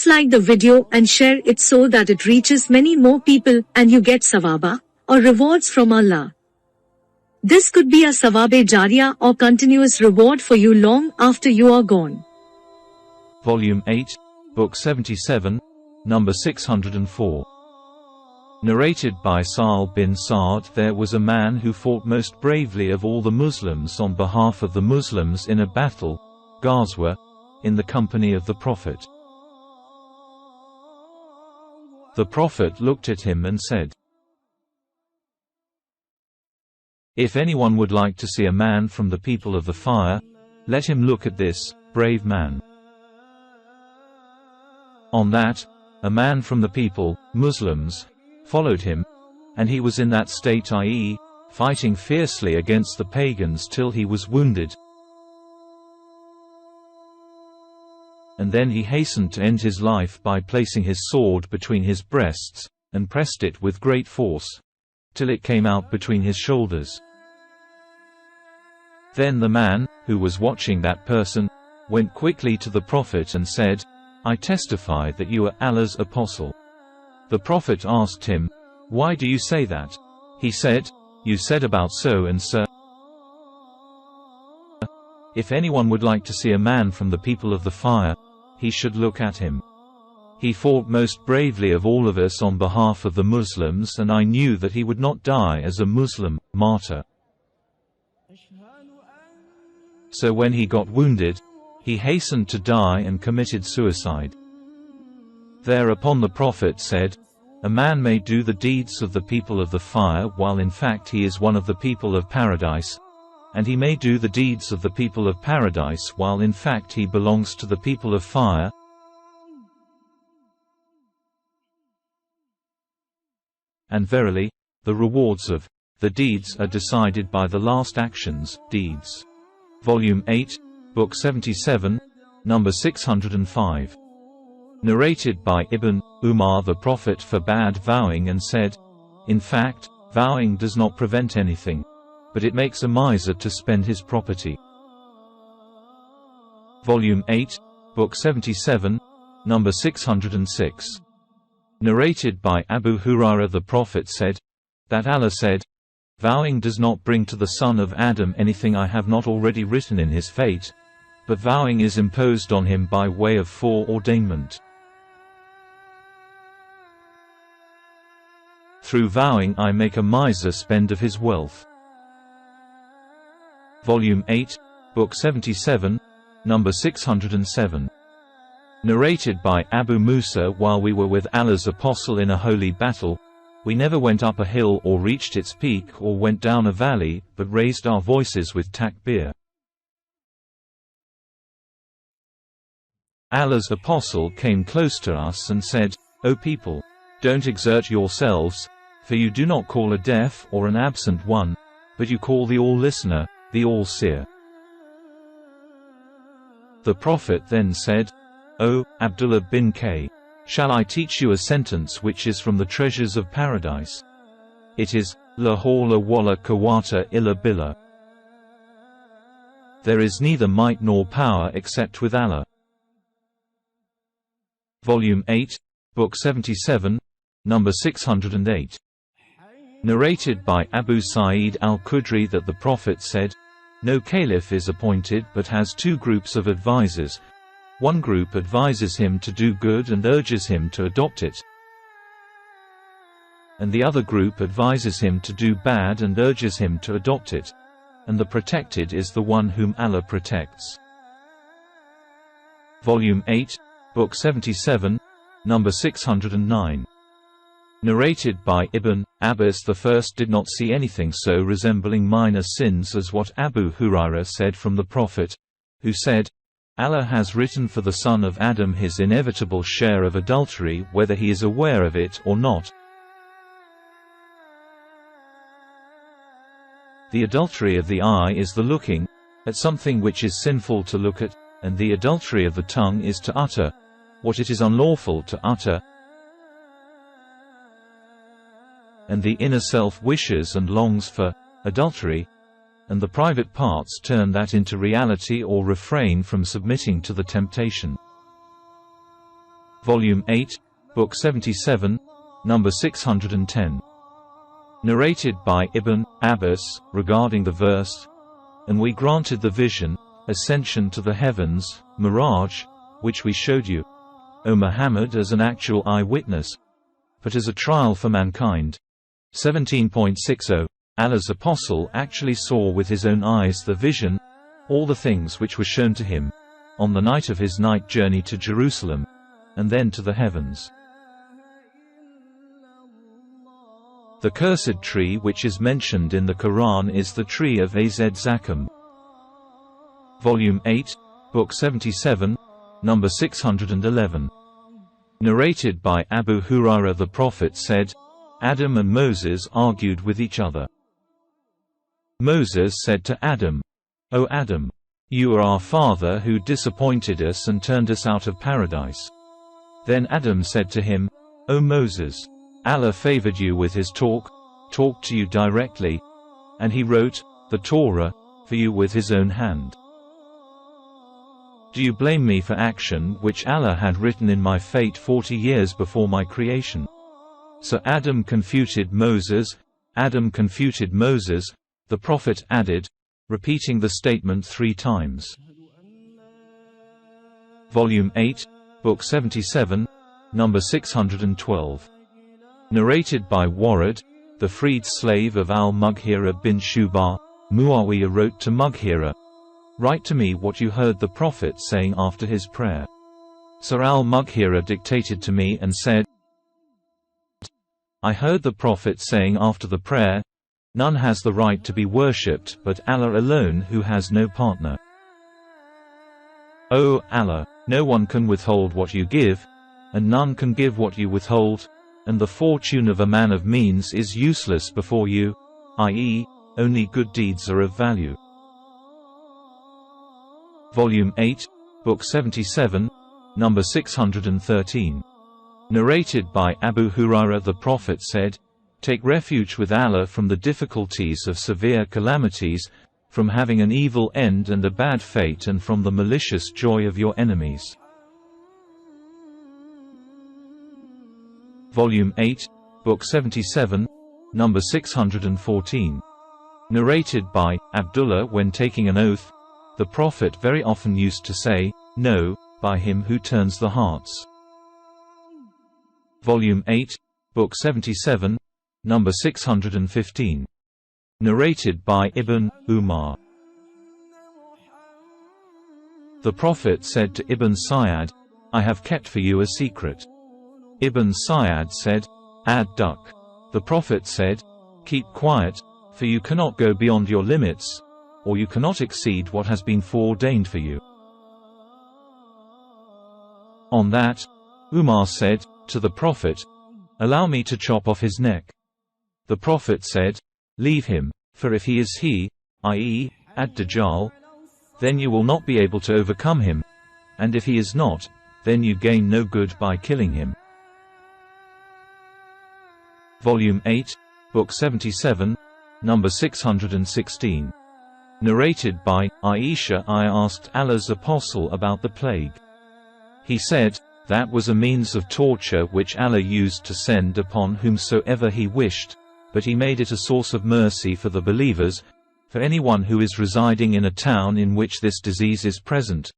Please like the video and share it so that it reaches many more people and you get sawaba, or rewards from Allah. This could be a sawabe jariyah or continuous reward for you long after you are gone. Volume 8, Book 77, number 604. Narrated by Sa'al bin Sa'd, there was a man who fought most bravely of all the Muslims on behalf of the Muslims in a battle, Ghazwa, in the company of the Prophet. The Prophet looked at him and said, "If anyone would like to see a man from the people of the fire, let him look at this brave man." On that, a man from the people, Muslims, followed him, and he was in that state, i.e., fighting fiercely against the pagans till he was wounded. And then he hastened to end his life by placing his sword between his breasts, and pressed it with great force, till it came out between his shoulders. Then the man, who was watching that person, went quickly to the Prophet and said, "I testify that you are Allah's apostle." The Prophet asked him, "Why do you say that?" He said, "You said about so and so. If anyone would like to see a man from the people of the fire, he should look at him. He fought most bravely of all of us on behalf of the Muslims, and I knew that he would not die as a Muslim martyr. So when he got wounded, he hastened to die and committed suicide." Thereupon the Prophet said, "A man may do the deeds of the people of the fire while in fact he is one of the people of paradise, and he may do the deeds of the people of paradise while in fact he belongs to the people of fire. And verily, the rewards of the deeds are decided by the last actions, deeds." Volume 8, Book 77, number 605. Narrated by Ibn Umar, the Prophet forbade vowing and said, "In fact, vowing does not prevent anything, but it makes a miser to spend his property." Volume 8, Book 77, number 606. Narrated by Abu Hurairah, the Prophet said, that Allah said, "Vowing does not bring to the son of Adam anything I have not already written in his fate, but vowing is imposed on him by way of foreordainment. Through vowing I make a miser spend of his wealth." Volume 8, Book 77, number 607. Narrated by Abu Musa, while we were with Allah's apostle in a holy battle, we never went up a hill or reached its peak or went down a valley, but raised our voices with takbir. Allah's apostle came close to us and said, "O people, don't exert yourselves, for you do not call a deaf or an absent one, but you call the all-listener, the all-seer." The Prophet then said, "O Abdullah bin K, shall I teach you a sentence which is from the treasures of paradise? It is, La hawla wala quwwata illa billah. There is neither might nor power except with Allah." Volume 8, Book 77, number 608. Narrated by Abu Sa'id al-Khudri that the Prophet said, "No caliph is appointed but has two groups of advisers. One group advises him to do good and urges him to adopt it, and the other group advises him to do bad and urges him to adopt it, and the protected is the one whom Allah protects." Volume 8, Book 77, number 609. Narrated by Ibn Abbas, the first did not see anything so resembling minor sins as what Abu Hurairah said from the Prophet, who said, "Allah has written for the son of Adam his inevitable share of adultery whether he is aware of it or not. The adultery of the eye is the looking at something which is sinful to look at, and the adultery of the tongue is to utter what it is unlawful to utter, and the inner self wishes and longs for adultery, and the private parts turn that into reality or refrain from submitting to the temptation." Volume 8, Book 77, number 610. Narrated by Ibn Abbas, regarding the verse, "And we granted the vision, ascension to the heavens, mirage, which we showed you, O Muhammad, as an actual eyewitness, but as a trial for mankind." 17.60. Allah's apostle actually saw with his own eyes the vision, all the things which were shown to him, on the night of his night journey to Jerusalem, and then to the heavens. The cursed tree which is mentioned in the Quran is the tree of Az Zakum. Volume 8, Book 77, number 611. Narrated by Abu Hurairah, the Prophet said, Adam and Moses argued with each other. Moses said to Adam, "O Adam, you are our father who disappointed us and turned us out of paradise." Then Adam said to him, "O Moses, Allah favored you with his talked to you directly, and he wrote the Torah for you with his own hand. Do you blame me for action which Allah had written in my fate 40 years before my creation?" So Adam confuted Moses, the Prophet added, repeating the statement 3 times. Volume 8, Book 77, number 612. Narrated by Warad, the freed slave of al-Mughira bin Shu'bah. Muawiyah wrote to Mughira, "Write to me what you heard the Prophet saying after his prayer." So al-Mughira dictated to me and said, "I heard the Prophet saying after the prayer, 'None has the right to be worshipped but Allah alone, who has no partner. O Allah, no one can withhold what you give, and none can give what you withhold, and the fortune of a man of means is useless before you, i.e., only good deeds are of value." Volume 8, Book 77, number 613. Narrated by Abu Hurairah, the Prophet said, "Take refuge with Allah from the difficulties of severe calamities, from having an evil end and a bad fate, and from the malicious joy of your enemies." Volume 8, Book 77, number 614. Narrated by Abdullah, when taking an oath, the Prophet very often used to say, "No, by him who turns the hearts." Volume 8, Book 77, number 615. Narrated by Ibn Umar. The Prophet said to Ibn Sayyad, "I have kept for you a secret." Ibn Sayyad said, "Ad-duck." The Prophet said, "Keep quiet, for you cannot go beyond your limits, or you cannot exceed what has been foreordained for you." On that, Umar said to the Prophet, "Allow me to chop off his neck." The Prophet said, "Leave him, for if he is he, i.e., Ad-Dajjal, then you will not be able to overcome him, and if he is not, then you gain no good by killing him." Volume 8, Book 77, number 616. Narrated by Aisha, I asked Allah's apostle about the plague. He said, "That was a means of torture which Allah used to send upon whomsoever he wished, but he made it a source of mercy for the believers, for anyone who is residing in a town in which this disease is present,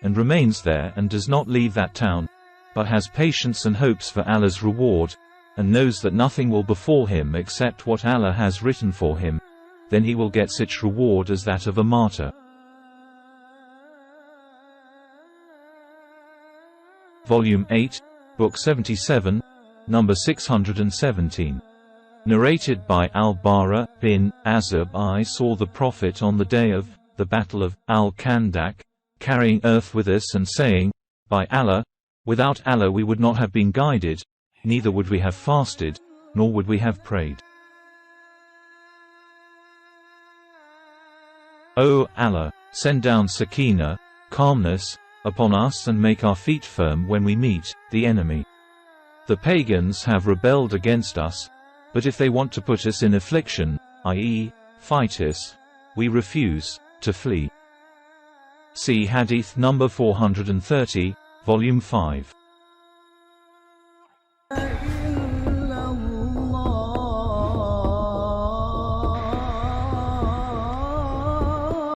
and remains there and does not leave that town, but has patience and hopes for Allah's reward, and knows that nothing will befall him except what Allah has written for him, then he will get such reward as that of a martyr." Volume 8, Book 77, number 617. Narrated by Al-Bara bin Azib, I saw the Prophet on the day of the Battle of Al-Khandaq, carrying earth with us and saying, "By Allah, without Allah we would not have been guided, neither would we have fasted, nor would we have prayed. O Allah, send down Sakina, calmness, upon us and make our feet firm when we meet the enemy. The pagans have rebelled against us, but if they want to put us in affliction, i.e., fight us, we refuse to flee." See Hadith number 430, Volume 5.